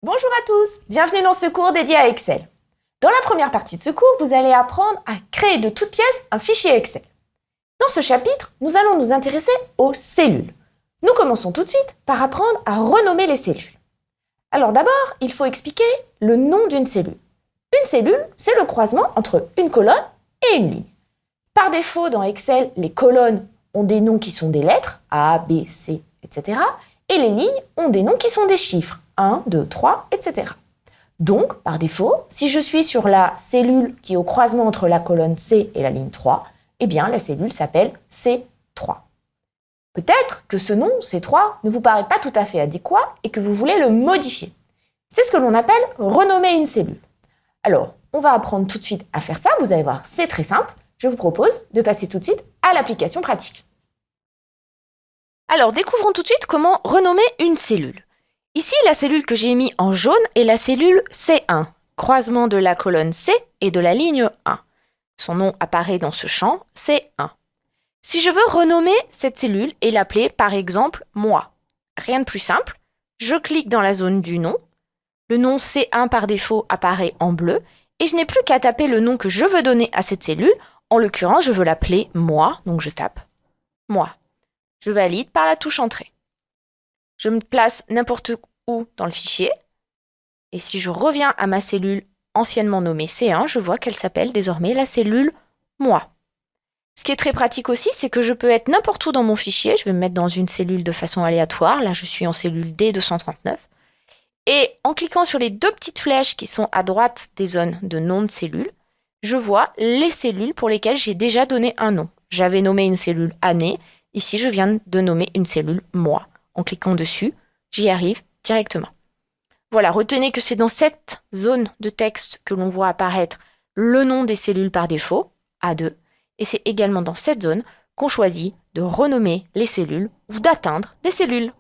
Bonjour à tous, bienvenue dans ce cours dédié à Excel. Dans la première partie de ce cours, vous allez apprendre à créer de toutes pièces un fichier Excel. Dans ce chapitre, nous allons nous intéresser aux cellules. Nous commençons tout de suite par apprendre à renommer les cellules. Alors d'abord, il faut expliquer le nom d'une cellule. Une cellule, c'est le croisement entre une colonne et une ligne. Par défaut, dans Excel, les colonnes ont des noms qui sont des lettres, A, B, C, etc. Et les lignes ont des noms qui sont des chiffres, 1, 2, 3, etc. Donc, par défaut, si je suis sur la cellule qui est au croisement entre la colonne C et la ligne 3, eh bien la cellule s'appelle C3. Peut-être que ce nom, C3, ne vous paraît pas tout à fait adéquat et que vous voulez le modifier. C'est ce que l'on appelle renommer une cellule. Alors, on va apprendre tout de suite à faire ça, vous allez voir, c'est très simple. Je vous propose de passer tout de suite à l'application pratique. Alors, découvrons tout de suite comment renommer une cellule. Ici, la cellule que j'ai mis en jaune est la cellule C1, croisement de la colonne C et de la ligne 1. Son nom apparaît dans ce champ C1. Si je veux renommer cette cellule et l'appeler par exemple moi, rien de plus simple, je clique dans la zone du nom, le nom C1 par défaut apparaît en bleu et je n'ai plus qu'à taper le nom que je veux donner à cette cellule. En l'occurrence, je veux l'appeler moi, donc je tape moi. Je valide par la touche Entrée. Je me place n'importe où dans le fichier. Et si je reviens à ma cellule anciennement nommée C1, je vois qu'elle s'appelle désormais la cellule moi. Ce qui est très pratique aussi, c'est que je peux être n'importe où dans mon fichier. Je vais me mettre dans une cellule de façon aléatoire. Là, je suis en cellule D239. Et en cliquant sur les deux petites flèches qui sont à droite des zones de nom de cellule, je vois les cellules pour lesquelles j'ai déjà donné un nom. J'avais nommé une cellule année. Ici, je viens de nommer une cellule mois. En cliquant dessus, j'y arrive directement. Voilà, retenez que c'est dans cette zone de texte que l'on voit apparaître le nom des cellules par défaut, A2, et c'est également dans cette zone qu'on choisit de renommer les cellules ou d'atteindre des cellules.